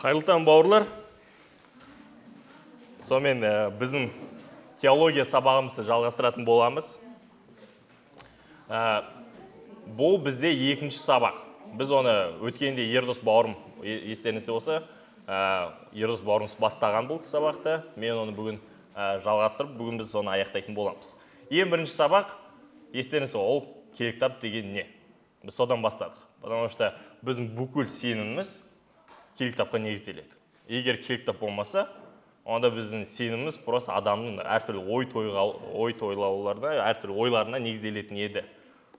Қайырлы таң, бауырлар. Сонымен біздің теология сабағымызды жалғастыратын боламыз. Бұл бізде екінші сабақ. Біз оны өткенде Ердос бауырым, естеріңізде болса, Ердос бауырымыз бастаған бұл сабақты. Мен оны бүгін жалғастырып, бүгін біз оны аяқтайтын боламыз. Ең бірінші сабақ, естеріңізде, ол келіктап деген не? Біз содан бастадық. Потому что біздің бүкіл сеніміміз келіктапқа негізделеді. Егер келіктап болмаса, онда біздің сеніміміз просто адамның әртүрлі ой тойлауларына, әртүрлі ойларына негізделетін еді.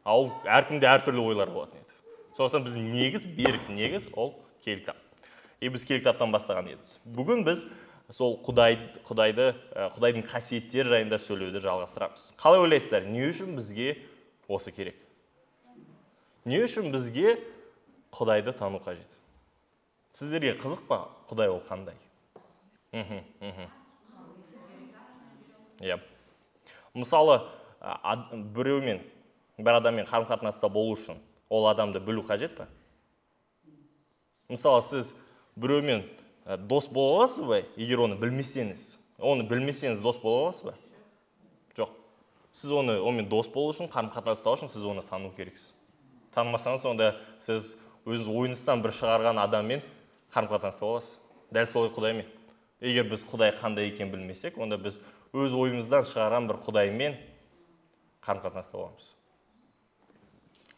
Ал әркімде әртүрлі ойлар болатын еді. Сондықтан біздің негіз, берік негіз ол келіктап. Біз келіктаптан бастаған едік. Бүгін біз сол Құдайдың қасиеттері жайында сөйлеуді жалғастырамыз. Қалай ойлайсыздар, не үшін бізге осы керек? Не үшін бізге Құдайды тану қажет? Сіздерге қызық па, Құдай ол қандай? Мысалы, бір адаммен қарым-қатынаста болу үшін ол адамды білу қажет па? Мысалы, сіз біреумен дос бола аласыз ба, егер оны білмесеңіз? Оны білмесеңіз дос бола аласыз ба? Жоқ. Сіз онымен дос болу үшін, қарым-қатынаста үшін сіз оны тану керексіз. Танымасаңыз, онда сіз өз ойыңыздан бір шығарған адаммен қарым-қатынаста боласыз. Дәл солай Құдаймен. Егер біз Құдай қандай екен білмесек, онда біз өз ойымыздан шығарған бір Құдаймен қарым-қатынаста боламыз.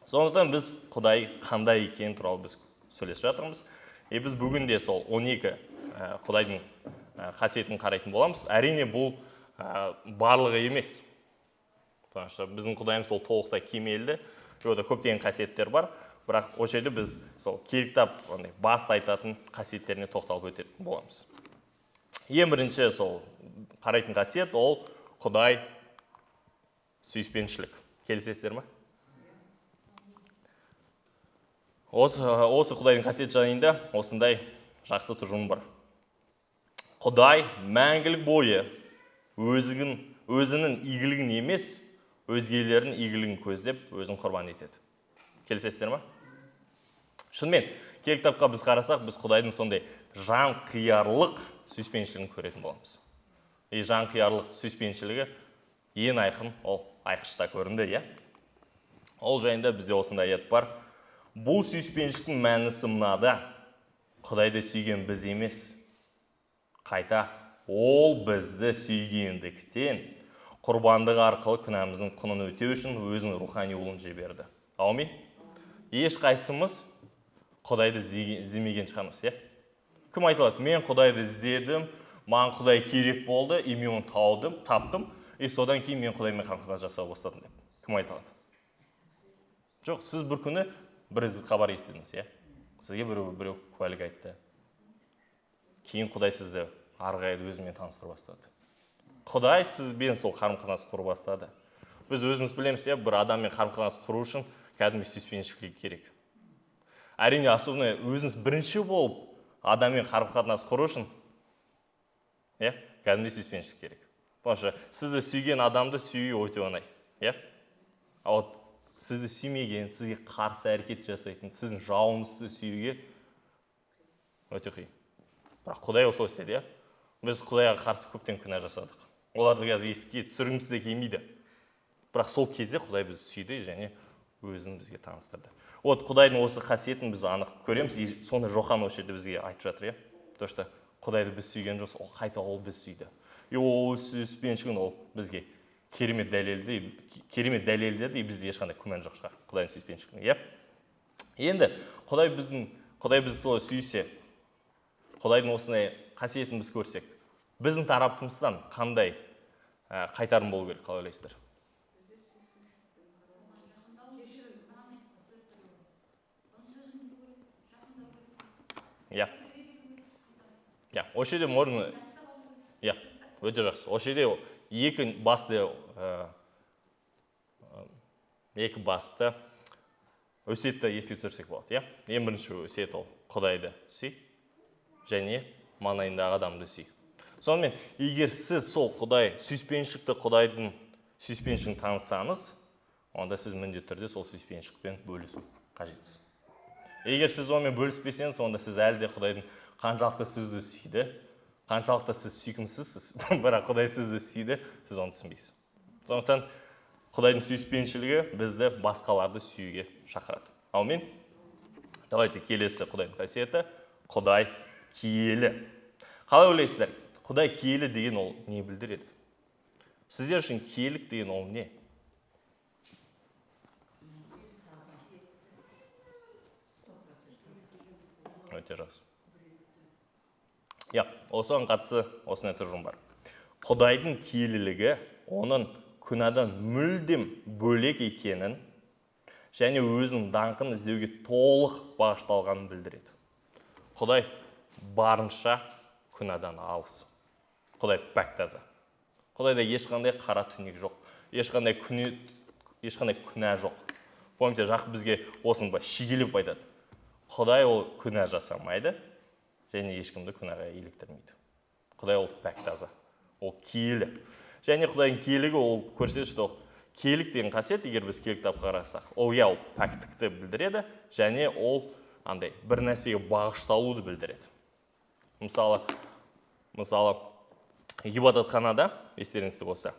Сондықтан біз Құдай қандай екен туралы біз сөйлесіп жатырмыз. Біз бүгін де сол 12 Құдайдың қасиетін қарайтын боламыз. Әрине бұл барлығы емес. Біздің Құдайымыз сол толықтай кемелді. Ода көптеген қасиеттер бар. Бірақ осы жерде біз сол келіктап басты айтатын қасиеттеріне тоқталып өтетін боламыз. Ең бірінші сол қарайтын қасиет ол Құдай сүйіспеншілік. Келісесіздер ме? Осы Құдайдың қасиеті жайында осындай жақсы тұжырым бар. Құдай мәңгілік бойы өзінің игілігін емес, өзгелердің игілігін көздеп, өзін құрбан етеді. Келісесіздер ме? Шынымен, келіктапқа біз қарасақ, біз Құдайдың сондай жан қиярлық сүйіспеншілігін көретін боламыз. Жан қиярлық сүйіспеншілігі ең айқын, ол айқышта көрінді, иә? Ол жайында бізде осындай аят бар. Бұл сүйіспеншіліктің мәнісі мынада, Құдайды сүйген біз емес. Қайта, ол бізді сүйгендіктен құрбандық арқылы күнәміздің құнын өтеу үшін өзінің рухани ұлын жіберді. Аумин. Ешқайсымыз Құдайды іздемеген шығармыз, иә? Кім айтылады? Мен Құдайды іздедім, маған Құдай керек болды, мен оны таптым, содан кейін мен Құдаймен қарым-қатынас жасай бастадым деп. Кім айтылады? Жоқ, сіз бір күні бір хабар естідіңіз, иә? Сізге біреу куәлік айтты. Кейін Құдай сізді ары қарай өзімен таныстыра бастады. Құдай сізбен сол қарым-қатынас құру бастады. Біз өзіміз білеміз, иә, бір адаммен қарым-қатынас құру үшін кәдімгі сүйіспеншілік керек. Әрине, особенно өзіңіз бірінші болып адаммен қарым-қатынас құру үшін, иә, кәдімгі сүйіспеншілік керек. Потому что сізді сүйген адамды сүю өте оңай, иә? А вот сізді сүймеген, сізге қарсы әрекет жасайтын, сіздің жауыңызды сүюге өте қиын. Бірақ Құдай осылай істеді, иә? Біз Құдайға қарсы көптен күнә жасадық. Оларды қазір еске түсіргіміз де келмейді. Бірақ сол кезде Құдай бізді сүйді және өзін бізге таныстырды. Құдайдың осы қасиетін біз анық көреміз, соны Жохан осы жерде бізге айтып жатыр, иә? То, что Құдайды біз сүйген жоқ, қайта ол біз сүйді. Ол сүйіспеншілігін ол бізге керемет дәлелдеді, бізде ешқандай күмән жоқ шығар Құдайдың сүйіспеншілігіне, иә? Енді Құдай бізді солай сүйсе, Құдайдың осындай қасиетін біз көрсек, біздің тарапымыздан қандай қайтарым болу керек, қалай ойлайсыздар? Иә. Осы жерде можно, иә, өте жақсы. Осы жерде екі басты өсиетті еске түсірсек болады, иә? Ең бірінші өсиет ол Құдайды сүй және маңайындағы адамды сүй. Сонымен, егер сіз сол Құдайдың сүйіспеншілігін танысаңыз, онда сіз міндетті түрде сол сүйіспеншілікпен бөлісу қажетсіз. Егер сіз онымен бөліспесеңіз, онда сіз әлі де Құдайдың Қаншалықты сізді сүйді, қаншалықты сіз сүйкімсізсіз, бірақ Құдай сізді сүйді, сіз оны түсінбейсіз. Сондықтан Құдайдың сүйіспеншілігі бізді басқаларды сүюге шақырады. Аумин. Давайте келесі Құдайдың қасиеті. Құдай киелі. Қалай ойлайсыздар? Құдай киелі деген ол не білдіреді? Сіздер үшін киелік деген ол не? Өте жақсы. Осыған қатысты осындай тұжырым бар. Құдайдың киелілігі оның күнәдан мүлдем бөлек екенін және өзінің даңқын іздеуге толық бағышталғанын білдіреді. Құдай барынша күнәдан алыс. Құдай пәк таза. Құдайда ешқандай қара түнек жоқ, ешқандай күнә жоқ. Помните, Жақып бізге осыны шегелеп айтады. Құдай ол күнә жасамайды және ешкімді күнәға еліктірмейді. Құдай ол пәк таза, ол киелі. Және Құдайдың киелігі ол көрсетеді, что киелік деген қасиет, егер біз киелік кітапқа қарасақ, ол ол пәктікті білдіреді және ол бір нәрсеге бағышталуды білдіреді. Мысалы, ғибадатханада, естеріңізде болса,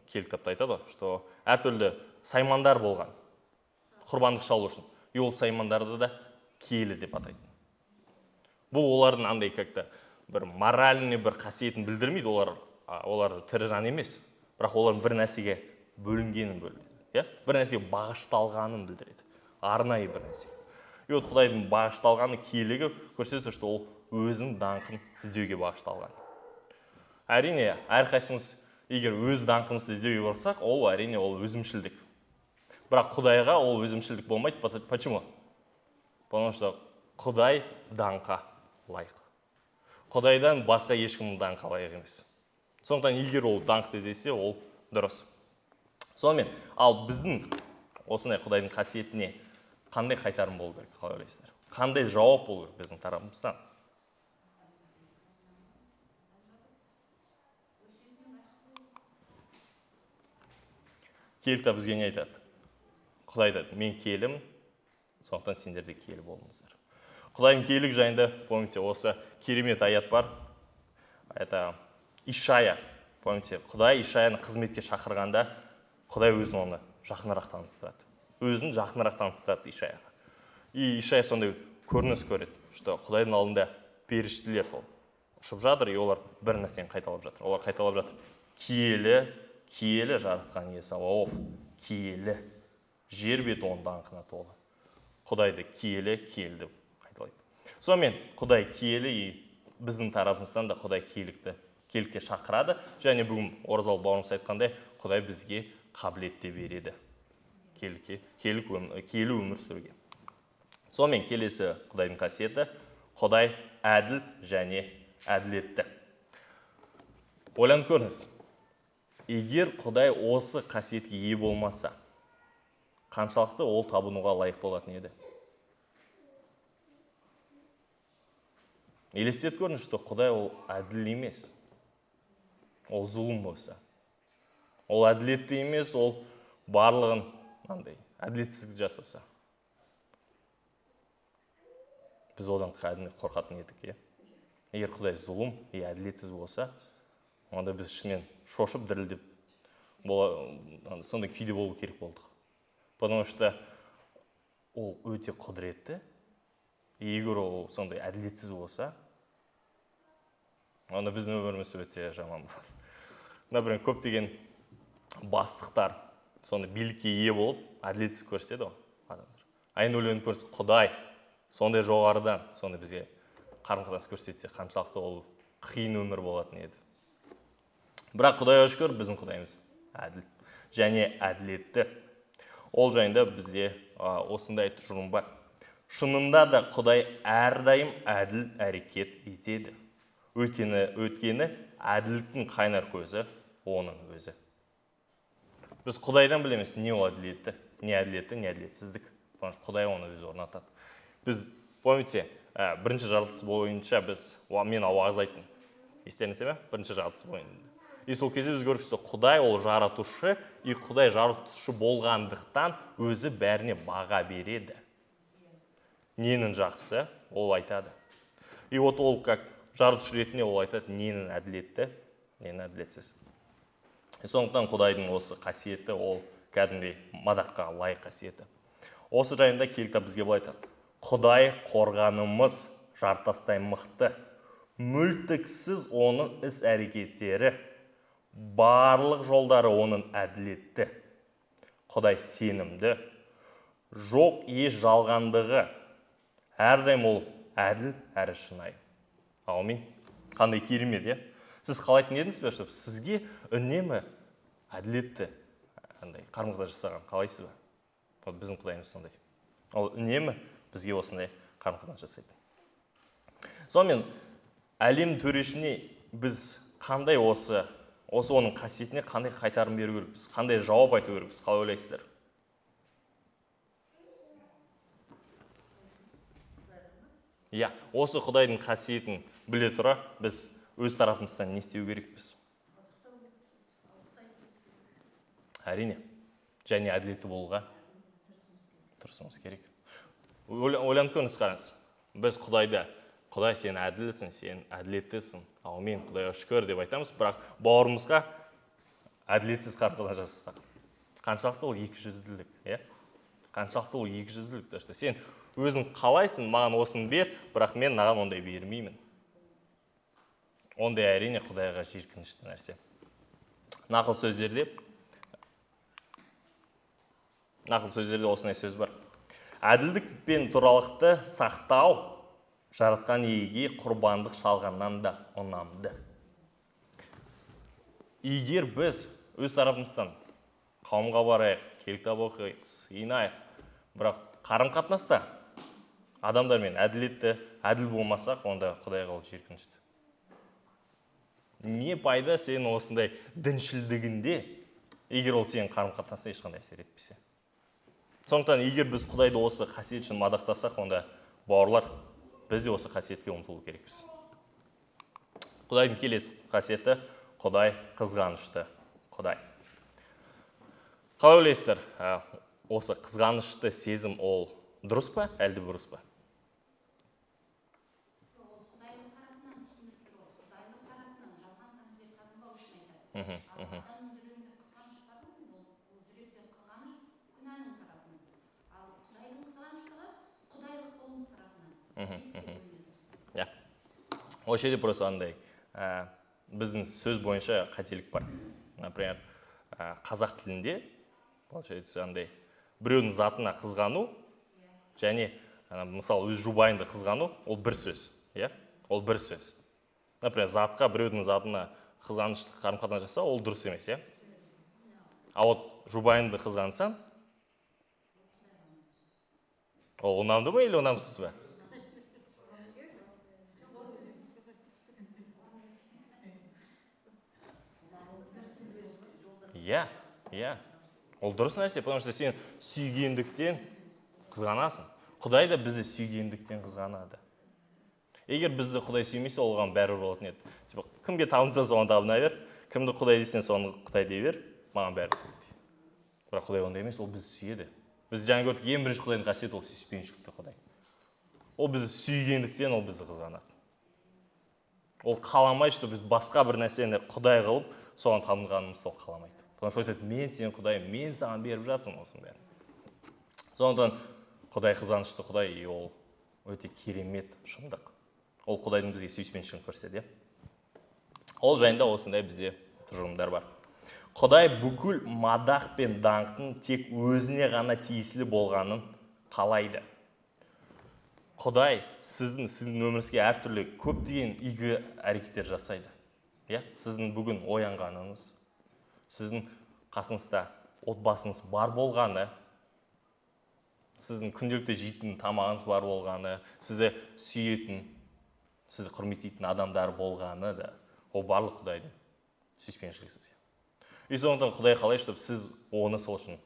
киелік кітапта айтады, что әртүрлі саймандар болған, құрбандық шалу үшін. И ол саймандарды да киелі деп атайды. Бұл олардың как-то бір моральный бір қасиетін білдірмейді, олар тірі жан емес. Бірақ олардың бір нәрсеге бөлінгенін білдіреді. Бір нәрсеге бағышталғанын білдіреді. Арнайы бір нәрсе. И вот Құдайдың бағышталғаны киелігі көрсетеді, что ол өзінің даңқын іздеуге бағышталған. Әрине, әрқайсымыз егер өз даңқымызды іздеуге барсақ, ол әрине ол өзімшілдік. Бірақ Құдайға ол өзімшілдік болмайды. Почему? Потому что Құдай даңқа лайық. Құдайдан басқа ешкімнің даңқы лайық емес. Сондықтан егер ол даңқты іздесе, ол дұрыс. Сонымен, ал біздің осындай Құдайдың қасиетіне қандай қайтарым болу керек, қалай ойлайсыздар? Қандай жауап болу керек біздің тарапымыздан? Киелікте бізге не айтады? Құдай айтады, мен киелімін, сондықтан сендер де киелі болыңыздар. Құдайдың киелік жайында, помните, осы керемет аят бар. Это Ишая. Помните, Құдай Ишаяны қызметке шақырғанда, Құдай өзін оны жақынырақ таныстырады. Өзін жақынырақ таныстырады Ишаяға. И Ишая сондай көрініс көреді, что Құдайдың алдында періштелер сол ұшып жатыр, и олар бір нәрсені қайталап жатыр. Олар қайталап жатыр. Киелі жаратқан иесі Аллах, киелі. Жер беті оның даңқына толы. Құдайды киелі деп қайталайды. Сонымен Құдай киелі, и біздің тарапымыздан да Құдай киелікке шақырады. Және бүгін оразалы бауырымыз айтқандай, Құдай бізге қабілетте береді. Киелі өмір сүруге. Сонымен келесі Құдайдың қасиеті, Құдай әділ және әділетті. Ойланып көріңіз. Егер Құдай осы қасиетке ие болмаса, қаншалықты ол табынуға лайық болатын еді? Елестетіп көріңіз, что Құдай ол әділ емес. Ол зұлым болса. Ол әділетті емес, ол барлығын әділетсіздік жасаса. Біз одан кәдімгі қорқатын едік, Егер Құдай зұлым и әділетсіз болса, онда біз ішінен шошып, дірілдеп, сондай күйде болу керек болдық. Потому что ол өте құдіретті, егер ол сондай әділетсіз болса, онда біздің өміріміз өте жаман болады. Например, көптеген бастықтар сондай билікке ие болып, әділетсіз көрсетеді адамдар. Енді ойланып көрсек, Құдай сондай жоғарыдан, сондай бізге қарым-қатынас көрсетсе, қаншалықты ол қиын өмір болатын еді. Бірақ Құдайға шүкір, біздің Құдайымыз әділ және әділетті. Ол жайында бізде осындай тұжырым бар. Шынында да Құдай әрдайым әділ әрекет етеді. Өйткені әділдіктің қайнар көзі оның өзі. Біз Құдайдан білеміз, не ол әділетті, не әділетсіздік. Құдай оны өзі орнатады. Біз, помните, бірінші жаратылыс бойынша мен уағыз айттым. Естеріңізде ме? Бірінші жаратылыс бойынша. И сол кезде біз көрдік, Құдай ол жаратушы, и Құдай жаратушы болғандықтан өзі бәріне баға береді. Ненің жақсы, ол айтады. И вот ол как жаратушы ретінде ол айтады, ненің әділетті, ненің әділетсіз. Сондықтан Құдайдың осы қасиеті, ол кәдімгідей мадаққа лайық қасиеті. Осы жайында Киелі бізге былай айтады. Құдай қорғанымыз жартастай мықты, мүлтіксіз оның іс-әрекеттері, барлық жолдары оның әділетті. Құдай сенімді, жоқ еш жалғандығы, әрдайым ол әділ әрі шынайы. Аумин. Қандай керемет, е? Сіз қалайтын едіңіз бе, чтобы сізге үнемі әділетті қарым-қатынас жасаған қалайсыз ба? Ол біздің Құдайымыз сондай. Ол үнемі бізге осындай қарым-қатынас жасайды. Сонымен әлем төрешіне біз қандай осы оның қасиетіне қандай қайтарым беру керекпіз, қандай жауап айту керекпіз, қалай ойлайсыздар? Иә, осы Құдайдың қасиетін біле тұра, біз өз тарапымыздан не істеу керекпіз? Әрине, және әділетті болуға тырысуымыз керек. Ойланып көріңіз, қараңыз. Біз Құдайды, Құдай сен әділсің, сен әділеттісің, аумин, Құдайға шүкір деп айтамыз, бірақ бауырымызға әділетсіз қарым-қатынас жасасақ, қаншалықты ол екіжүзділік, е? Қаншалықты ол екіжүзділік, сен өзің қалайсың, маған осыны бер, бірақ мен маған ондай бермеймін. Ондай әрине Құдайға жиіркенішті нәрсе. Нақыл сөздерде осындай сөз бар. Әділдік пен туралықты сақтау жаратқан иеге құрбандық шалғаннан да ұнамды. Егер біз өз тарапымыздан қауымға барайық, Киелі кітап оқиық, сыйынайық, бірақ қарым-қатынаста адамдармен әділ болмасақ, онда Құдайға ол жиіркенішті. Не пайда сен осындай діншілдігінде, егер ол сенің қарым-қатынасына ешқандай әсер етпесе? Сондықтан, егер біз Құдайды осы қасиет үшін мадақтасақ, онда бауырлар, біз де осы қасиетке ұмтылу керекпіз. Құдайдың келесі қасиеті, Құдай қызғанышты Құдай. Қалай ойлайсыздар, осы қызғанышты сезім ол дұрыс па, әлде бұрыс па? Құдайдың тарапынан түсіндіріп тұр, Құдайдың тарапынан жалған қанбет қатынбау үшін айтады. Ал адамның жүрегінде қызғаныш бар ма? Ол жүректе қызғаныш күнәнің тарапынан. Ал Құдайдың қызғаныштығы Құдайлық болмыс тарапынан. Иә. Осы жерде просто андай біздің сөз бойынша қателік бар. Например, қазақ тілінде получается андай біреудің затына қызғану және мысалы өз жұбайыңды қызғану, ол бір сөз, иә? Ол бір сөз. Например, біреудің затына қызғанышты қарым-қатынас жасау, ол дұрыс емес, иә? А вот жұбайыңды қызғансаң, ол ұнамды ма или ұнамсыз ба? Иә. Ол дұрыс нәрсе, потому что сен сүйгендіктен қызғанасың. Құдай да бізді сүйгендіктен қызғанады. Егер бізді Құдай сүймесе, оған бәрібір болатын еді. Кімге табынса, соған табына бер, кімді Құдай дейсен, соны Құдай дей бер, маған бәрібір. Бірақ Құдай ондай емес, ол бізді сүйеді. Біз жаңа көрдік, ең бірінші Құдайдың қасиеті ол сүйіспеншілікті Құдай. Ол бізді сүйгендіктен ол бізді қызғанады. Ол қаламайды, что біз басқа бір нәрсені Құдай қылып, соған табынғанымызды ол қаламайды. Потому что айтады, мен сен Құдай, мен саған беріп жатырмын осының бәрін. Сондықтан Құдай қызғанышты Құдай, ол өте керемет шындық. Ол Құдайдың бізге сүйіспеншілігін көрсетеді. Ол жайында осындай бізде тұжырымдар бар. Құдай бүкіл мадақ пен даңқтың тек өзіне ғана тиесілі болғанын қалайды. Құдай сіздің өміріңізге әртүрлі көптеген игі әрекеттер жасайды. Сіздің бүгін оянғаныңыз, сіздің қасыңызда отбасыңыз бар болғаны, сіздің күнделікті жейтін тамағыңыз бар болғаны, сізді сүйетін, сізді құрметтейтін адамдар болғаны да, ол барлық Құдайдың сүйіспеншілігі сізге. И сондықтан Құдай қалайды, чтобы сіз оны сол үшін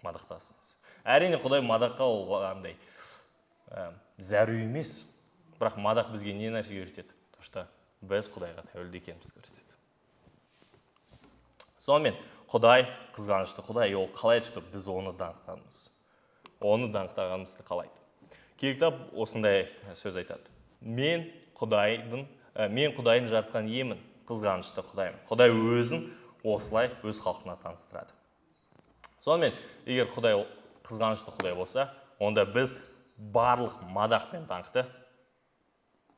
мадақтасыңыз. Әрине Құдай мадаққа ол андай зәру емес, бірақ мадақ бізге не нәрсе үйретеді? Потому что біз Құдайға тәуелді екенімізді көрсетеді. Сонымен Құдай қызғанышты Құдай, ол қалайды, чтобы біз оны даңқтағанымыз. Оны даңқтағанымызды қалайды. Киелі кітап осындай сөз айтады. Мен мен Құдайдың жаратқан емін, қызғанышты Құдаймын. Құдай өзін осылай өз халқына таныстырады. Сонымен, егер Құдай қызғанышты Құдай болса, онда біз барлық мадақ пен даңқты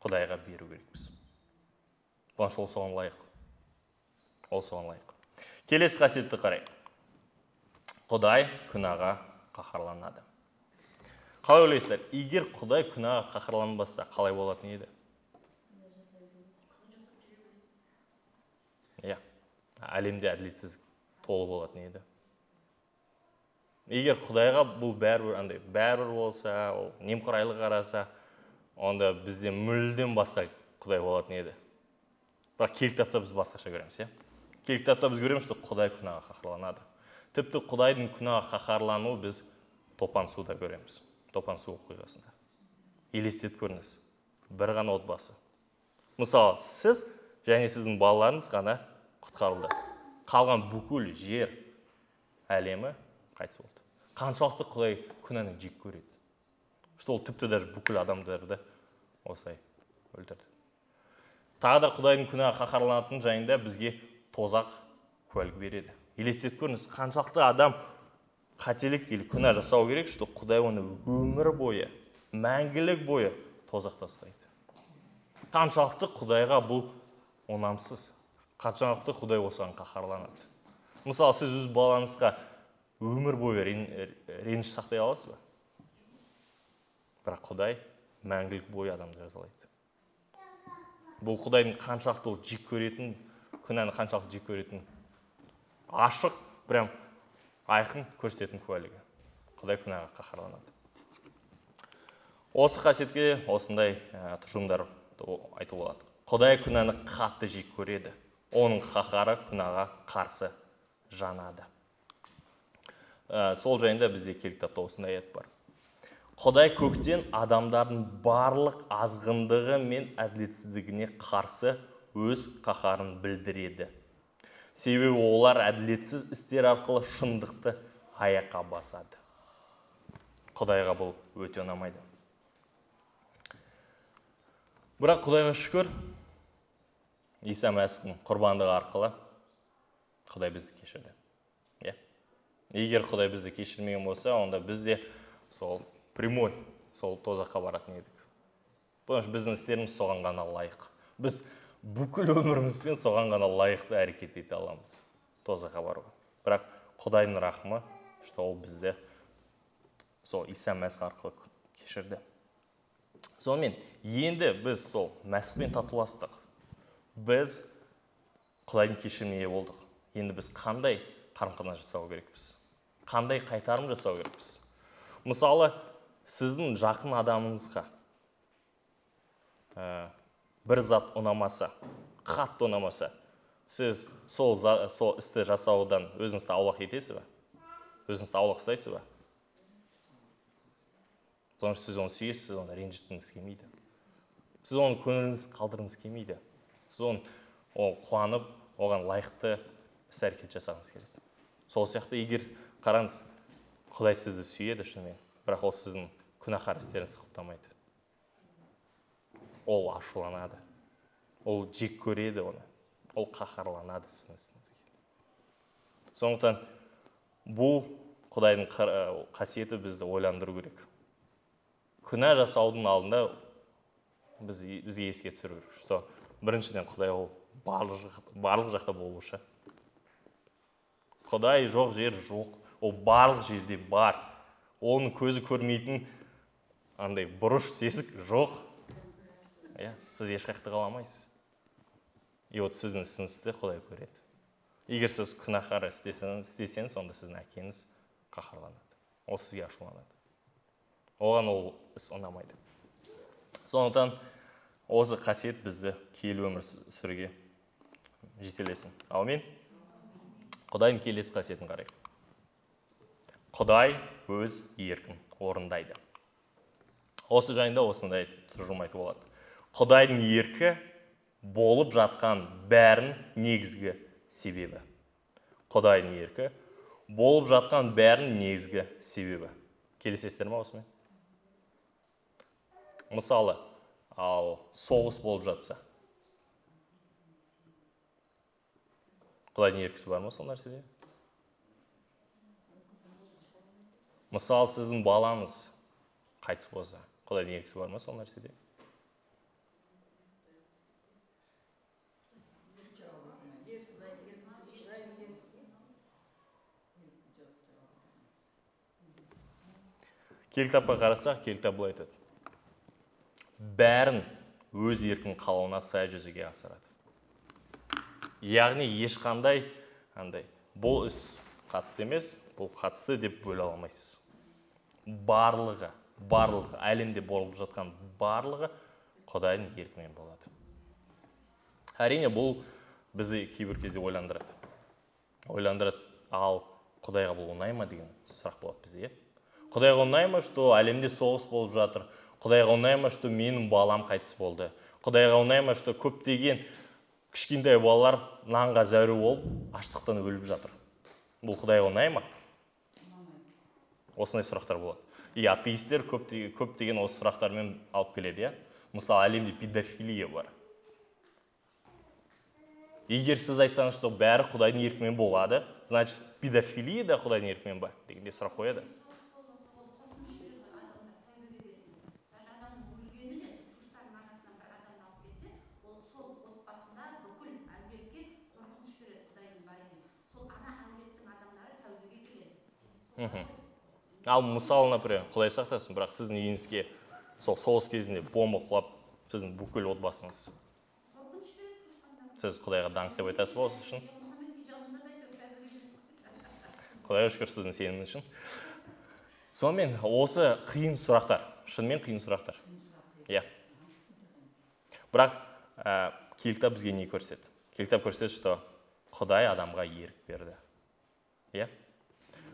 Құдайға беру керекпіз. Бұнша ол соған лайық. Ол соған лайық. Келесі қасиетті қарайық. Құдай күнәға қаһарланады. Қалай ойлайсыздар? Егер Құдай күнәға қаһарланбаса, қалай болатын еді? Әлемде әділетсіздік толы болатын еді. Егер Құдайға бұл бәрібір болса, ол немқұрайлы қараса, онда бізде мүлдем басқа Құдай болатын еді. Бірақ келесі кітапта біз басқаша көреміз, Келесі кітапта біз көреміз, что Құдай күнәға қаһарланады. Тіпті Құдайдың күнәға қаһарлануы біз Топан суда көреміз. Топан су оқиғасында. Елестетіп көріңіз. Бір ғана отбасы. Мысалы, сіз және сіздің балаларыңыз ғана құтқарылды. Қалған бүкіл жер әлемі қайтыс болды. Қаншалықты Құдай күнәні жек көреді. Что ол тіпті даже бүкіл адамдарды осылай өлтірді. Тағы да Құдайдың күнәға қаһарланатыны жайында бізге тозақ куәлік береді. Елестетіп көріңіз, қаншалықты адам қателік или күнә жасау керек, что Құдай оны өмір бойы, мәңгілік бойы тозақта ұстайды. Қаншалықты Құдайға бұл ұнамсыз. Қаншалықты Құдай осыған қаһарланады. Мысалы, сіз өз балаңызға өмір бойы реніш сақтай аласыз ба? Бірақ Құдай мәңгілік бойы адамды жазалайды. Бұл Құдайдың қаншалықты ол жек көретін, күнәні қаншалықты жек көретін ашық, прям айқын көрсететін куәлігі. Құдай күнәға қаһарланады. Осы қасиетке осындай тұжырымдар айтуға болады. Құдай күнәні қатты жек көреді. Оның қаһары күнәға қарсы жанады. Сол жайында бізде келесі кітапта осындай аят бар. Құдай көктен адамдардың барлық азғындығы мен әділетсіздігіне қарсы өз қаһарын білдіреді. Себебі олар әділетсіз істер арқылы шындықты аяққа басады. Құдайға бұл өте ұнамайды. Бірақ Құдайға шүкір, Иса Мәсіхтің құрбандығы арқылы Құдай бізді кешірді. Егер Құдай бізді кешірмеген болса, онда біз де сол прямой, сол тозаққа баратын едік. Потому что біздің істеріміз соған ғана лайық. Біз бүкіл өмірімізбен соған ғана лайықты әрекет ете аламыз. Тозаққа баруға. Бірақ Құдайдың рахымы, что ол бізді сол Иса Мәсіх арқылы кешірді. Сонымен, енді біз сол Мәсіхпен татуластық. Біз Құдайдың кешіріміне болдық. Енді біз қандай қарым-қатынас жасау керекпіз? Қандай қайтарым жасау керекпіз? Мысалы, сіздің жақын адамыңызға бір зат ұнамаса, қатты ұнамаса, сіз сол істі жасаудан өзіңізді аулақ етесіз бе? Өзіңізді аулақ ұстайсыз ба? Потому что сіз оны сүйесіз, сіз оны ренжіткіңіз келмейді. Сіз оны көңіліңіз қалдырғыңыз келмейді. Сіз оны қуанып, оған лайықты іс-әрекет жасағыңыз келеді. Сол сияқты егер қараңыз, Құдай сізді сүйеді шынымен, бірақ ол сіздің күнәһар істеріңізді құптамайды. Ол ашуланады. Ол жек көреді оны. Ол қаһарланады сіздің ісіңізге. Сондықтан бұл Құдайдың қасиеті бізді ойландыру керек. Күнә жасаудың алдында бізге еске түсіру керек, что біріншіден Құдай ол барлық жақта болушы. Құдай жоқ жер жоқ, ол барлық жерде бар. Оның көзі көрмейтін андай бұрыш тесік жоқ. Сіз ешқайда қала алмайсыз. И вот сіздің ісіңізді Құдай көреді. Егер сіз күнәһар істесеңіз, онда сіздің әкеңіз қаһарланады. Ол сізге ашуланады. Оған ол іс ұнамайды. Сондықтан осы қасиет бізді киелі өмір сүруге жетелесін. Аумин. Құдайдың келесі қасиетін қарайық. Құдай өз еркін орындайды. Осы жайында осындай тұжырым айтуға болады. Құдайдың еркі болып жатқан бәрін негізгі себебі. Құдайдың еркі болып жатқан бәрін негізгі себебі. Келісесіздер ме осымен? Мысалы, ал соғыс болып жатса, Құдайдың еркісі бар ма сол нәрседе? Мысалы, сіздің балаңыз қайтыс болса, Құдайдың еркісі бар ма сол нәрседе? Кітапқа қарасақ, кітап былай айтады. Бәрін өз еркін қалауына сай жүзеге асырады. Яғни ешқандай бұл іс қатысты емес, бұл қатысты деп бөле алмайсыз. Барлығы, әлемде болып жатқан барлығы Құдайдың еркімен болады. Әрине, бұл бізді кейбір кезде ойландырады. Ал Құдайға бұл оңай ма деген сұрақ болады бізде. Құдайға оңай ма, что әлемде соғыс болып жатыр? Құдайға оңай ма, что менің балам қайтыс болды? Құдайға оңай ма, что көптеген кішкентай балалар нанға зәру болып, аштықтан өліп жатыр? Бұл Құдайға оңай ма? Осындай сұрақтар болады. Атеистер көптеген осы сұрақтармен алып келеді. Мысалы, әлемде педофилия бар. Егер сіз айтсаңыз, что бәрі Құдайдың еркімен болады, значит, педофилия да Құдайдың еркімен бар дегенде сұрақ қояды. Ал мысалы, например, Құдай сақтасын, бірақ сіздің үйіңізге сол соғыс кезінде бомба құлап, сіздің бүкіл отбасыңыз. Сіз Құдайға даңқ деп айтасыз ба осы үшін? Құдайға шүкір сіздің сеніміңіз үшін. Сонымен осы қиын сұрақтар, шынымен қиын сұрақтар. Бірақ кітап бізге не көрсетеді? Кітап көрсетеді, что Құдай адамға ерік берді.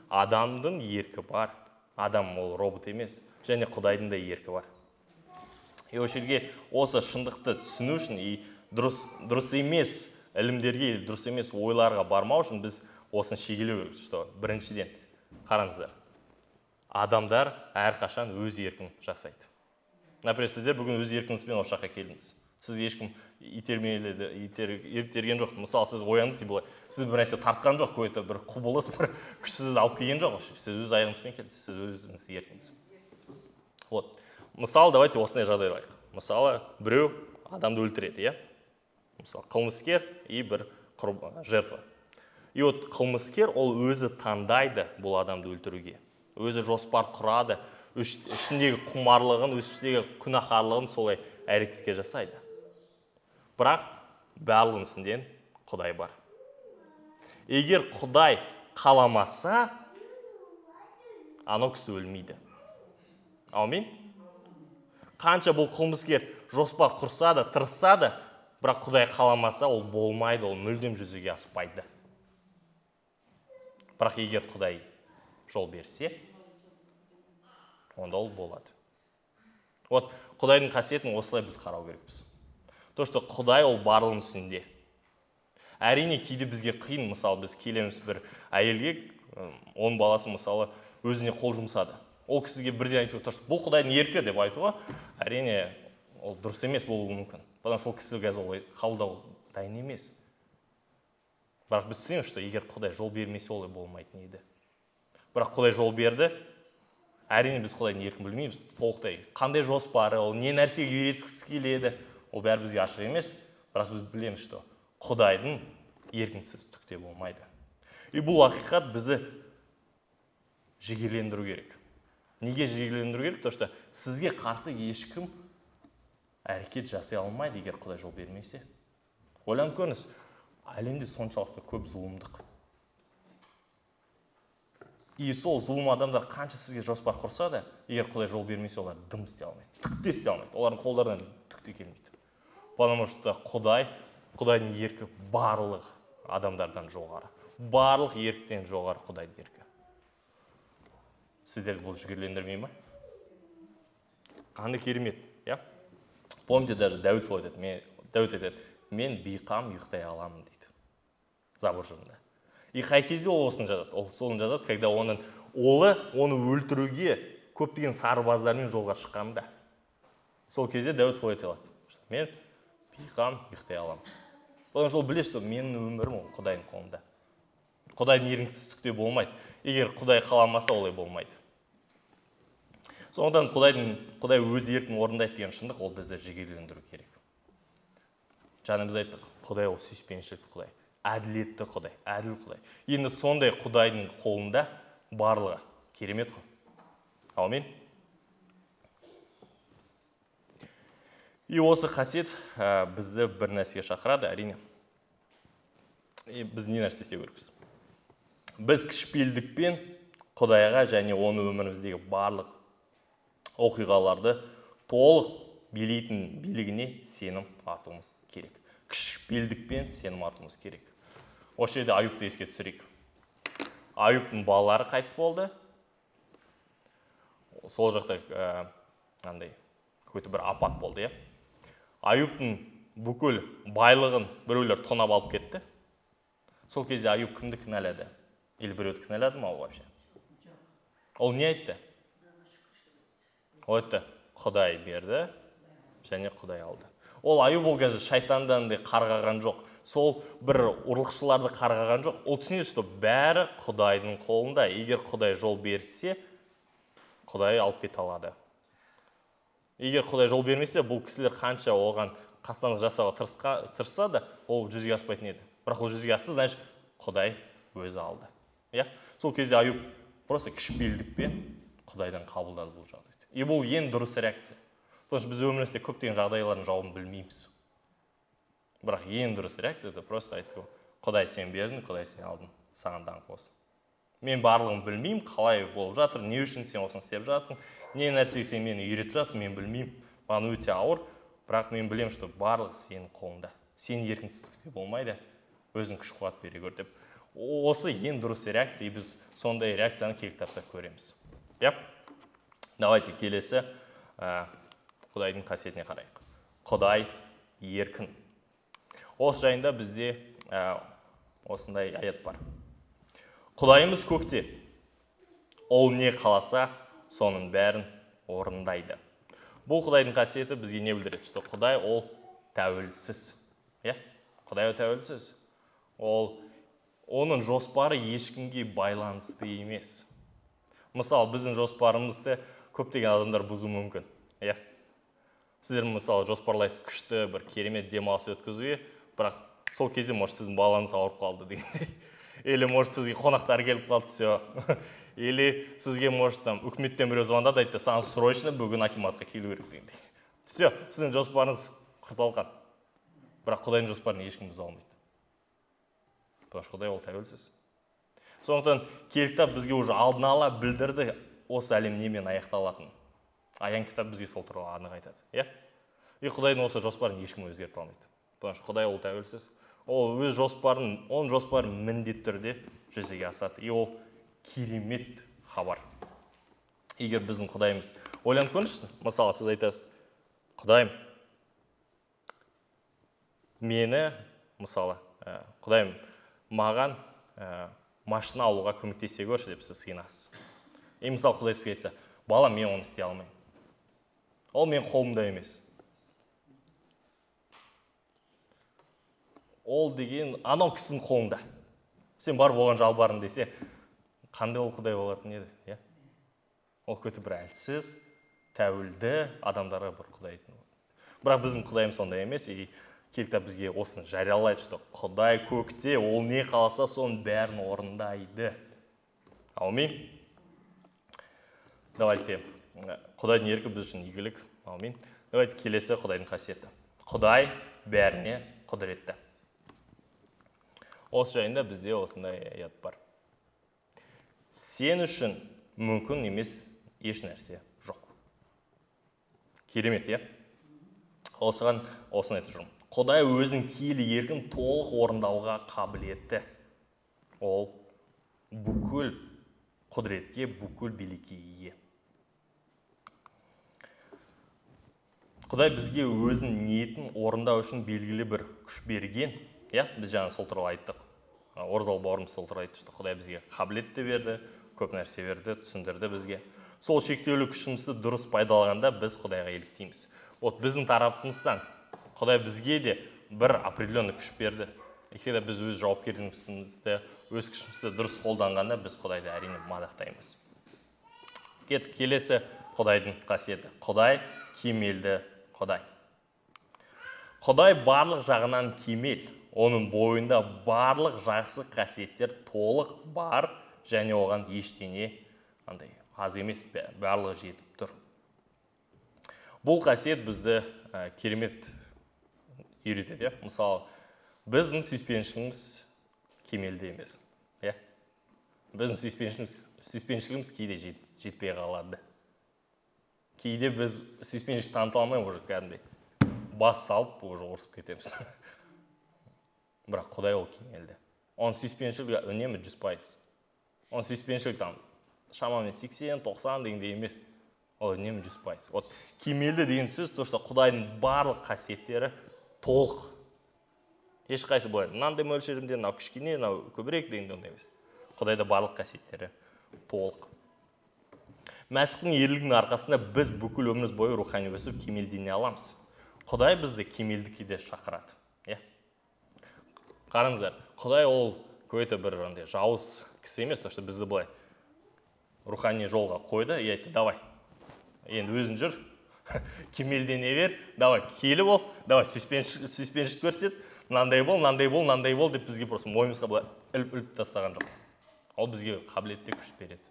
Адамдың еркі бар. Адам ол робот емес, және Құдайдың да еркі бар. Осы жерге осы шындықты түсіну үшін дұрыс емес ілімдерге, дұрыс емес ойларға бармау үшін біз осыны шегелеу керек, что біріншіден қараңыздар. Адамдар әрқашан өз еркін жасайды. Например, сіздер бүгін өз еркіңізбен осы жаққа келдіңіз. Сіз ешкім ертерген жоқ. Мысалы, сіз ояндыңыз былай. Сіз бір нәрсе тартқан жоқ, көйті бір құбылыс, бір күшсіз алып келген жоқ. Сіз өз аяғыңызбен келдіңіз, сіз өзіңіз еркіңіз. Мысалы, давайте осындай жағдай алайық. Мысалы, біреу адамды өлтіреді, Мысалы, қылмыскер и бір жертва. И қылмыскер ол өзі таңдайды бұл адамды өлтіруге. Өзі жоспар құрады, ішіндегі құмарлығын, ішіндегі күнәһарлығын солай әрекетке жасайды. Бірақ барлығының үстінде Құдай бар. Егер Құдай қаламаса, анау кісі өлмейді. Аумин? Қанша бұл қылмыскер жоспар құрса да, тырысса да, бірақ Құдай қаламаса, ол болмайды, ол мүлдем жүзеге аспайды. Бірақ егер Құдай жол берсе, онда ол болады. Құдайдың қасиетін осылай біз қарау керекпіз. То, что Құдай ол барлығының үстінде. Әрине, кейде бізге қиын, мысалы, біз келеміз бір әйелге, оның баласы, мысалы, өзіне қол жұмсады. Ол кісіге бірден айтуға, то, что бұл Құдайдың еркі деп айтуға, әрине, ол дұрыс емес болуы мүмкін. Потому что ол кісі қазір олай қабылдау дайын емес. Бірақ біз түсінеміз, что егер Құдай жол бермесе, олай болмайтын еді. Бірақ Құдай жол берді, әрине біз Құдайдың еркін білмейміз, толықтай. Қандай жоспары, ол не нәрсеге үйреткісі келеді, ол бәрі бізге ашық емес. Бірақ біз білеміз, что Құдайдың еркінсіз түкте болмайды. И бұл ақиқат бізді жігерлендіру керек. Неге жігерлендіру керек? То, что сізге қарсы ешкім әрекет жасай алмайды, егер Құдай жол бермесе. Ойланып көріңіз, әлемде соншалықты көп зұлымдық. И сол зұлым адамдар қанша сізге жоспар құрса да, егер Құдай жол бермесе, олар дым істей алмайды, түк те істей алмайды. Олардың қолдарынан түк те келмейді. Потому что Құдайдың еркі барлық адамдардан жоғары. Барлық еріктен жоғары Құдайдың еркі. Сіздер бұл жігерлендірмей ме? Қандай керемет, Помните, даже Дәуіт солай айтады, мен бейқам ұйықтай аламын дейді. Забур жырында. И қай кезде ол осын жазады? Ол солын жазады, когда оның оны өлтіруге көптеген сарбаздармен жолға шыққанда. Сол кезде Дәуіт солай айта алады. Мен бейқам ұйықтай аламын. Потому что ол біледі, что менің өмірім ол Құдайдың қолында. Құдайдың ерінсіздікте болмайды. Егер Құдай қаламаса, олай болмайды. Сондықтан Құдай өз еркін орындайды деген шындық, ол бізді жігерлендіру керек. Жаңа біз айттық, Құдай ол сүйіспеншілікті Құдай, әділетті Құдай, әділ Құдай. Енді сондай Құдайдың қолында барлығы. Керемет қой. Аумин. И осы қасиет бізді бір нәрсеге шақырады, әрине. Біз не нәрсе істеу керекпіз? Біз кішіпейілдікпен Құдайға және оның өміріміздегі барлық оқиғаларды толық билейтін билігіне сенім артуымыз керек. Кішіпейілдікпен сенім артуымыз керек. Осы жерде Аюпты еске түсірейік. Аюптың балалары қайтыс болды. Сол жақта көте бір апат болды, Аюптың бүкіл байлығын біреулер тонап алып кетті. Сол кезде Аюп кімді кінәлады? Или біреуді кінәлады ма ол вообще? Ол не айтты? Ол айтты, Құдай берді, және Құдай алды. Ол Аюп ол кезде шайтандан да қарғаған жоқ. Сол бір ұрлықшыларды қарғаған жоқ. Ол түсінеді, что бәрі Құдайдың қолында. Егер Құдай жол берсе, Құдай алып кете алады. Егер Құдай жол бермесе, бұл кісілер қанша оған қастандық жасауға тырысса да, ол жүзеге аспайтын еді. Бірақ ол жүзеге асты, значит, Құдай өзі алды. Сол кезде Аюп просто кішіпейілдікпен Құдайдан қабылдады бұл жағдайды. И бұл ең дұрыс реакция. Потому что біз өмірімізде көптеген жағдайлардың жауабын білмейміз. Бірақ ең дұрыс реакция это просто айту, Құдай сен бердің, Құдай сен алдың, саған даңқ болсын. Мен барлығын білмеймін, қалай болып жатыр, не үшін сен осыны істеп жатсың, не нәрсеге сен мені үйретіп жатсың, мен білмеймін. Маған өте ауыр, бірақ мен білемін, что барлығы сенің қолыңда. Сенің еркінсіздікте болмайды, өзің күш қуат бере көр деп. Осы ең дұрыс реакция, біз сондай реакцияны кей кітапта көреміз. Давайте келесі Құдайдың қасиетіне қарайық. Құдай еркін. Осы жайында бізде осындай аят бар. Құдайымыз көкте, ол не қаласа, соның бәрін орындайды. Бұл Құдайдың қасиеті бізге не білдіреді? Что Құдай ол тәуелсіз. Құдай ол тәуелсіз. Оның жоспары ешкімге байланысты емес. Мысалы, біздің жоспарымызды көптеген адамдар бұзу мүмкін. Сіздер мысалы жоспарлайсыз күшті бір керемет демалыс өткізуге, бірақ сол кезде может сіздің балаңыз ауырып қалды деген. Или может сізге қонақтар келіп қалды, все. Или сізге может үкіметтен біреу звондады, айтты, саған срочно бүгін акиматқа келу керек дегендей. Все, сіздің жоспарыңыз құрталған. Бірақ Құдайдың жоспарын ешкім бұза алмайды. Потому что Құдай ол тәуелсіз. Сондықтан кітап бізге уже алдын ала білдірді, осы әлем немен аяқталатынын. Аян кітап бізге сол туралы анық айтады. И Құдайдың осы жоспарын ешкім өзгерте алмайды. Потому что Құдай ол тәуелсіз. Ол өз жоспарын, оның жоспарын міндетті түрде жүзеге асады. И ол керемет хабар. Егер біздің Құдайымыз, ойланып көріңізші, мысалы сіз айтасыз, Құдайым, мені, мысалы, Құдайым, маған машина алуға көмектесе көрші деп сіз сыйынасыз. И мысалы Құдай сізге айтса, бала, мен оны істей алмаймын. Ол мен қолымда емес. Ол деген анау кісінің қолында. Сен бар болған жалбарың десе, қандай ол Құдай болатын еді? Ол көте бір әлсіз, тәуелді адамдарға бір Құдай айтын. Бірақ біздің Құдайымыз сондай емес, и кітап бізге осыны жариялайды, что Құдай көкте, ол не қаласа, соның бәрін орындайды. Аумин. Давайте, Құдайдың еркі біз үшін игілік. Аумин. Давайте келесі Құдайдың қасиеті. Құдай бәріне құдіретті. Осы жайында бізде осындай аят бар. Сен үшін мүмкін емес еш нәрсе жоқ. Керемет, Осыны айтып жүрмін. Құдай өзін киелі еркін толық орындауға қабілетті. Ол бүкіл құдіретке, бүкіл билікке ие. Құдай бізге өзін ниетін орындау үшін белгілі бір күш берген. Біз жаңа сол туралы айттық. Оразалы бауырымыз сол туралы айтты, Құдай бізге қабілетті берді, көп нәрсе берді, түсіндірді бізге. Сол шектеулі күшімізді дұрыс пайдаланғанда біз Құдайға еліктейміз. Вот біздің тарапымыздан Құдай бізге де бір определенный күш берді. Егер біз өз жауапкершілігімізді, өз күшімізді дұрыс қолданғанда біз Құдайды әрине мадақтаймыз. Келесі Құдайдың қасиеті. Құдай кемелді Құдай. Құдай барлық жағынан кемел. Оның бойында барлық жақсы қасиеттер толық бар және оған ештеңе аз емес, барлығы жетіп тұр. Бұл қасиет бізді керемет үйретеді. Мысалы, біздің сүйіспеншілігіміз кемелді емес. Біздің сүйіспеншілігіміз кейде жетпей қалады. Кейде біз сүйіспеншілік таныта алмай, уже кәдімгідей бас салып, уже ұрысып кетеміз. Бірақ Құдай ол кемелді. Оның сүйіспеншілігі үнемі 100%. Оның сүйіспеншілік шамамен 80-90 дегенде емес. Ол үнемі 100%. Вот кемелді деген сөз, то, что Құдайдың барлық қасиеттері толық. Ешқайсы былай, мынандай мөлшерінде, мынау кішкене, мынау көбірек дегенде ондай емес. Құдайда барлық қасиеттері толық. Мәсіхтің ерлігінің арқасында біз бүкіл өміріміз бойы рухани өсіп кемелдене аламыз. Құдай бізді кемелдікке де шақырады. Қараңыздар, Құдай ол көйті бір жауыз кісі емес, то, что бізді былай рухани жолға қойды, и айтты, давай, енді өзің жүр, кемелдене бер, давай, келі бол, давай, сүйіспеншілік көрсет, мынандай бол деп бізге просто мойнымызға былай іліп тастаған жоқ. Ол бізге қабілетте күш береді.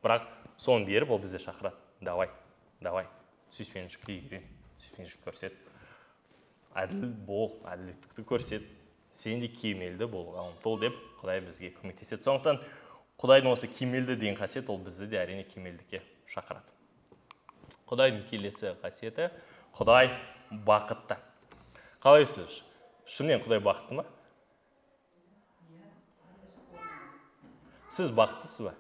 Бірақ соны беріп, ол бізде шақырады. Давай, сүйіспеншілікке үйрен, сүйіспеншілік көрсет. Әділ бол, әділеттікті көрсет. Сен де кемелді болуға ұмтыл деп Құдай бізге көмектеседі. Сондықтан Құдайдың осы кемелді деген қасиет, ол бізді де әрине кемелдікке шақырады. Құдайдың келесі қасиеті, Құдай бақытты. Қалай сөз? Шынымен Құдай бақытты ма? Сіз бақыттысыз ба?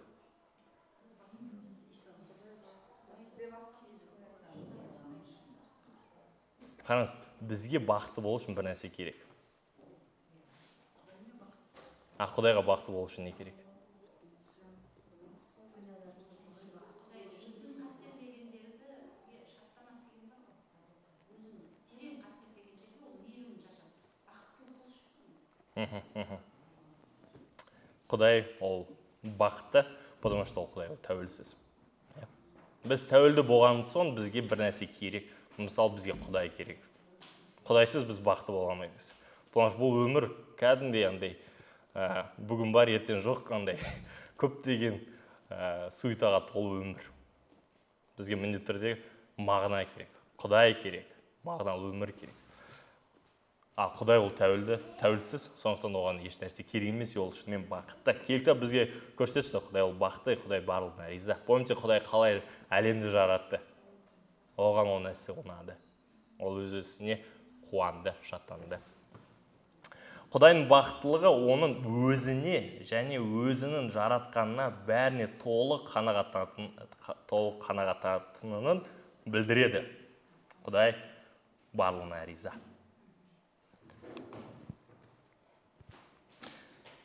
Қараңыз, бізге бақытты болу үшін бір нәрсе керек. Құдайға бақытты болу үшін не керек? Құдай ол бақытты, потому что ол Құдай тәуелсіз. Біз тәуелді болған соң бізге бір нәрсе керек. Мысалы, бізге Құдай керек. Құдайсыз біз бақытты бола алмаймыз. Потому что бұл өмір кәдімгідей бүгін бар, ертең жоқ қандай көптеген суетаға толы өмір. Бізге міндетті түрде мағына керек, Құдай керек, мағыналы өмір керек. Құдай ол тәуелсіз, сондықтан оған еш нәрсе керек емес, ол шынымен бақытты. Келді бізге көрсетеді, Құдай ол бақытты, Құдай барлығына риза. Помните, Құдай қалай әлемді жаратты? Оған ол нәрсе ұнады. Ол өз-өзіне қуанды, шаттанды. Құдайдың бақыттылығы оның өзіне және өзінің жаратқанына бәріне толық қанағаттанатынын білдіреді. Құдай барлығына риза.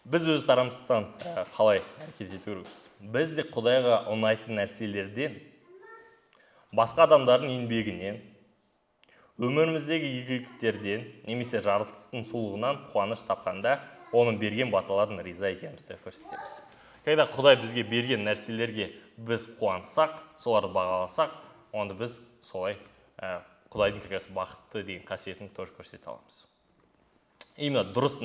Біз өз тарапымыздан қалай әрекет етуіміз? Біз де Құдайға ұнайтын нәрселерден, басқа адамдардың еңбегінен, өміріміздегі игіліктерден, немесе жаратылыстың сұлулығынан қуаныш тапқанда, оның берген баталарын риза екенімізді көрсетеміз. Когда Құдай бізге берген нәрселерге біз қуансақ, соларды бағаласақ, онда біз солай Құдайдың бақытты деген қасиетін тоже көрсете аламыз. Именно дұрыс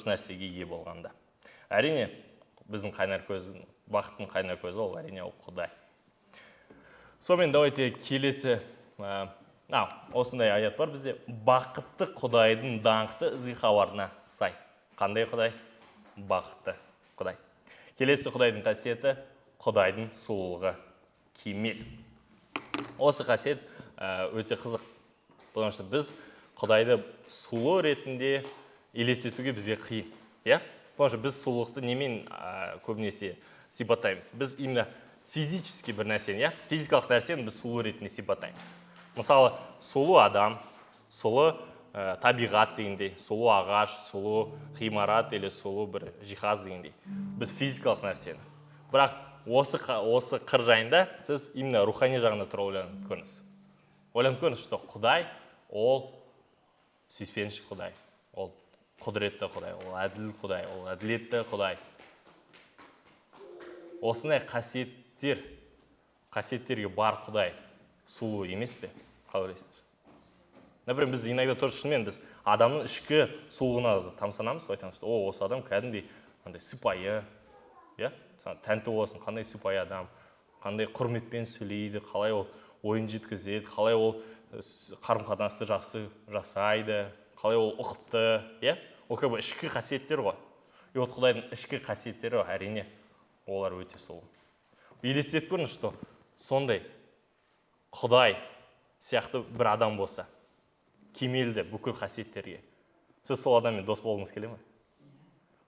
нәрсеге ие болғанда. Әрине, біздің бақыттың қайнар көзі ол әрине ол Құдай. Сонымен давайте келесі, осындай аят бар бізде. Бақытты Құдайдың даңқты ізгі хабарына сай. Қандай Құдай? Бақытты Құдай. Келесі Құдайдың қасиеті, Құдайдың сұлулығы кемел. Осы қасиет өте қызық. Потому что біз Құдайды сұлу ретінде елестетуге бізге қиын. Потому что біз сұлулықты немен көбінесе сипаттаймыз? Біз именно физически бір нәрсені, физикалық нәрсені біз сұлу ретінде сипаттаймыз. Мысалы, сұлу адам, сұлу табиғат дегендей, сұлу ағаш, сұлу ғимарат или сұлу бір жиһаз дегендей. Біз физикалық нәрсені. Бірақ осы қыр жайында сіз именно рухани жағына тұра ойланып көріңіз. Ойланып көріңіз, что Құдай ол сүйіспеншілік Құдай, ол құдіретті Құдай, ол әділ Құдай, ол әділетті Құдай. Осындай қасиеттерге бар Құдай сұлу емес пе? Қалай ойлайсыздар? Например, біз иногда тоже шынымен біз адамның ішкі сұлулығына тамсанамыз, айтамыз, осы адам кәдімгідей андай сыпайы, тәнті болсын, қандай сыпайы адам, қандай құрметпен сөйлейді, қалай ол ойын жеткізеді, қалай ол қарым-қатынасты жақсы жасайды, қалай ол ұқыпты, ол как бы ішкі қасиеттер ғой. И вот Құдайдың ішкі қасиеттері әрине олар өте сұлу. Елестетіп көріңіз, что сондай Құдай сияқты бір адам болса, кемелді бүкіл қасиеттерге, сіз сол адаммен дос болғыңыз келе ме?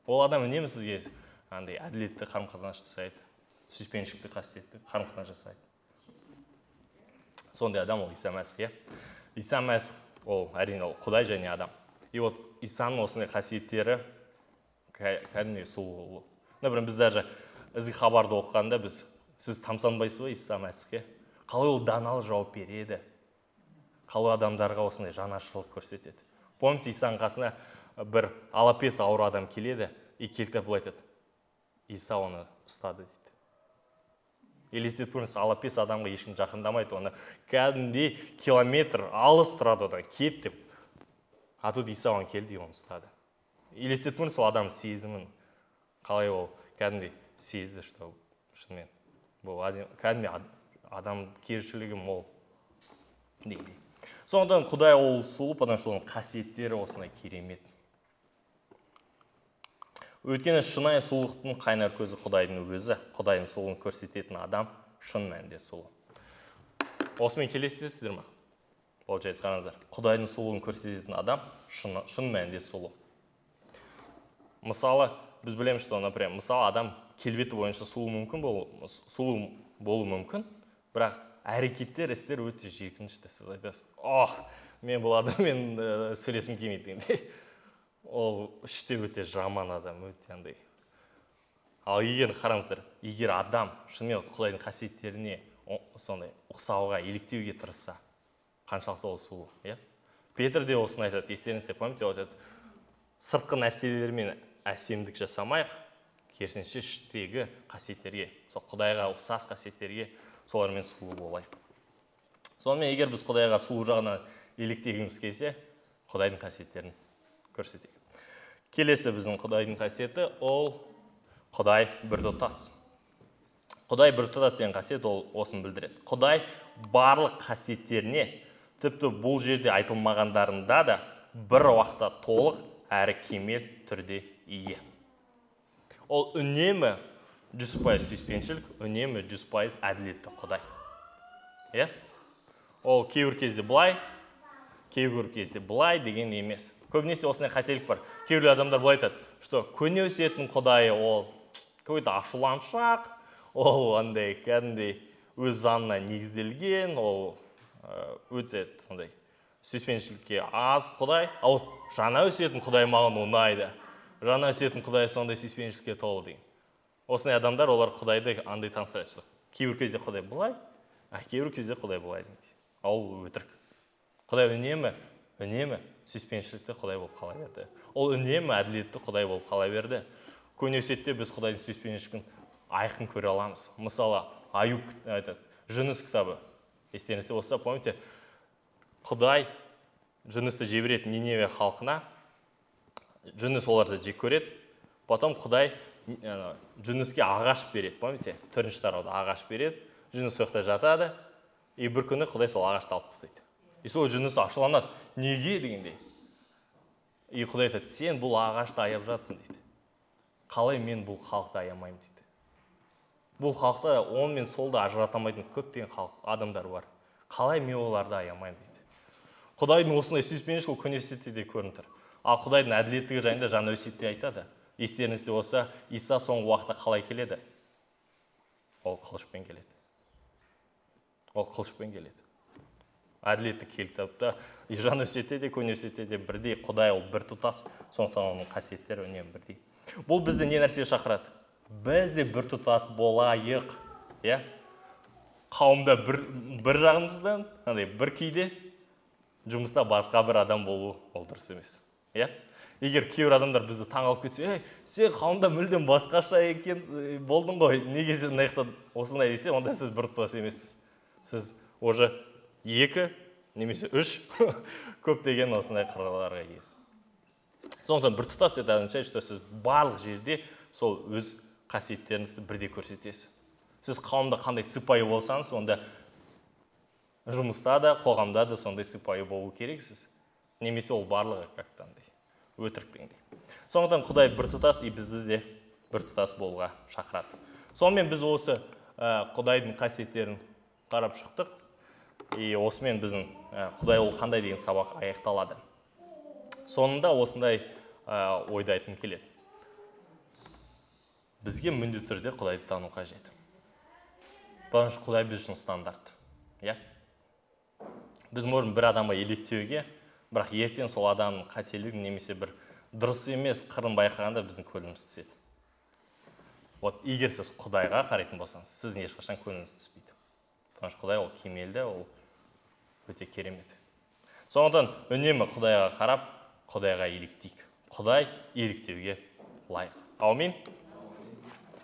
Ол адам үнемі сізге андай әділетті қарым-қатынас жасайды, сүйіспеншілікті қасиетті қарым-қатынас жасайды. Сондай адам ол Иса Мәсіх, Иса Мәсіх ол әрине ол Құдай және адам. И вот Исаның осындай қасиеттері кәдімгі сұлу. Например, біз даже ізгі хабарды оқығанда сіз тамсанбайсыз ба Иса Мәсіхке? Қалай ол даналы жауап береді? Қалай адамдарға осындай жанашырлық көрсетеді? Помните, Исаның қасына бір алапес ауру адам келеді, и келтіп бұл айтады, Иса оны ұстады дейді. Елестетіп көріңіз, алапес адамға ешкім жақындамайды, оны кәдімгідей километр алыс тұрады одан, кет деп. А тут Иса оған келді, оны ұстады. Елестетіп көріңіз, сол адам сезімін, қалай ол кәдімгідей сезді, что шынымен бұл кәдімгідей адам кершілігі мол дейді. Сондықтан Құдай ол сұлу, потому что оның қасиеттері осындай керемет. Өйткені шынайы сұлулықтың қайнар көзі Құдайдың өзі, Құдайдың сұлулығын көрсететін адам шын мәнінде сұлу. Осымен келесіздер ме? Получается, қараңыздар. Құдайдың сұлулығын көрсететін адам шын мәнінде сұлу. Мысалы, біз білеміз, что, например, мысалы адам келбеті бойынша сұлу болу мүмкін, бірақ әрекеттер, істер өте жекінішті. Сіз айтасыз, мен бұл адаммен сөйлесім келмейді дегендей. Ол іште өте жаман адам, өте андай. Ал егер қараңыздар, егер адам шынымен Құдайдың қасиеттеріне сондай ұқсауға, еліктеуге тырысса, қаншалықты ол сұлу, Петр де осыны айтады, естеріңізде, помните, айтады, сыртқы нәрселермен әсемдік жасамайық, керісінше іштегі қасиеттерге, сол Құдайға ұқсас қасиеттерге солармен сұлу болайық. Сонымен егер біз Құдайға сұлу жағына еліктегіміз келсе, Құдайдың қасиеттерін көрсетейік. Келесі біздің Құдайдың қасиеті ол Құдай біртұтас. Құдай біртұтас деген қасиет ол осыны білдіреді. Құдай барлық қасиеттеріне, тіпті бұл жерде айтылмағандарында да бір уақытта толық әрі кемел түрде ие. Ол үнемі 100% сүйіспеншілік, үнемі 100% әділетті Құдай. Ол кейбір кезде былай, кейбір кезде былай деген емес. Көбінесе осындай қателік бар. Кейбір адамдар былай айтады, что көне өсетін Құдай ол какой-то ашуланшақ, ол андай кәдімгідей өз заңына негізделген, ол өте сондай сүйіспеншілікке аз Құдай. Ал жаңа өсетін Құдай маған ұнайды. Жаңа өсетін Құдай сондай сүйіспеншілікке толы деген. Осындай адамдар олар Құдайды андай таныстырады. Кейбір кезде Құдай былай, кейбір кезде Құдай былай дейді. Ол өтірік. Құдай үнемі сүйіспеншілікті Құдай болып қала берді. Ол үнемі әділетті Құдай болып қала берді. Көне өсетте біз Құдайдың сүйіспеншілігін айқын көре аламыз. Мысалы, Аюб айтады, Жүніс кітабы. Естеріңізде болса, помните, Құдай Жүністі жібереді Ниневе халқына, Жүніс оларды жек көреді. Потом Құдай Жүніске ағаш береді, помните? 4-ші тарауда ағаш береді. Жүніс соқта жатады, и бір күні Құдай сол ағашты алып тастайды. И сол Жүніс ашуланады, неге дегендей. И Құдай айтады, сен бұл ағашты аяп жатсың дейді. Қалай мен бұл халықты аямаймын дейді. Бұл халықта оң мен солды ажыратамайтын көптеген адамдар бар. Қалай мен оларды аямаймын дейді. Құдайдың осындай сүйіспеншілігі көне өсиетте де көрініп тұр. Ал Құдайдың әділеттігі жайында жаңа өсиетте айтады. Естеріңізде болса, Иса соңғы уақытта қалай келеді? Ол қылышпен келеді. Әділетті келтіпті. Жаңа өсиетте де көне өсиетте де бірдей. Құдай ол біртұтас, сондықтан оның қасиеттері үнемі бірдей. Бұл бізді не нәрсеге шақырады? біз де бір тұтас болайық, иә? Қауымда бір жағымыздан, бір кейде, жұмыста басқа бір адам болу ол дұрыс емес, иә? Егер кейбір адамдар бізді таңғалып кетсе, сен қауымда мүлдем басқаша екен болдың ғой, неге сен осындай десе, онда сіз бір тұтас емессіз. Сіз уже 2 немесе 3 көптеген осындай қырғыларға иесіз. Сондықтан бір тұтас это означает, что сіз барлық жерде сол өз қасиеттеріңізді бірдей көрсетесіз. Сіз қауымда қандай сыпайы болсаңыз, онда жұмыста да, қоғамда да сондай сыпайы болу керексіз. Немесе ол барлығы как-тандай өтіріктеңдей. Сондықтан Құдай біртұтас, бізді де біртұтас болуға шақырады. Сонымен біз осы Құдайдың қасиеттерін қарап шықтық. И осымен біздің Құдай ол қандай деген сабақ аяқталады. Соңында осындай ойды айтқым келеді. Бізге міндетті түрде Құдайды тану қажет. Потому что Құдай біз үшін стандарт. Біз можем бір адамға еліктеуге, бірақ ертең сол адамның қателігін немесе бір дұрыс емес қырын байқағанда біздің көңіліміз түседі. Вот егер сіз Құдайға қарайтын болсаңыз, сіздің ешқашан көңіліңіз түспейді. Потому что Құдай ол кемелді, ол өте керемет. Сондықтан үнемі Құдайға қарап, Құдайға еліктейік. Құдай еліктеуге лайық. Аумин.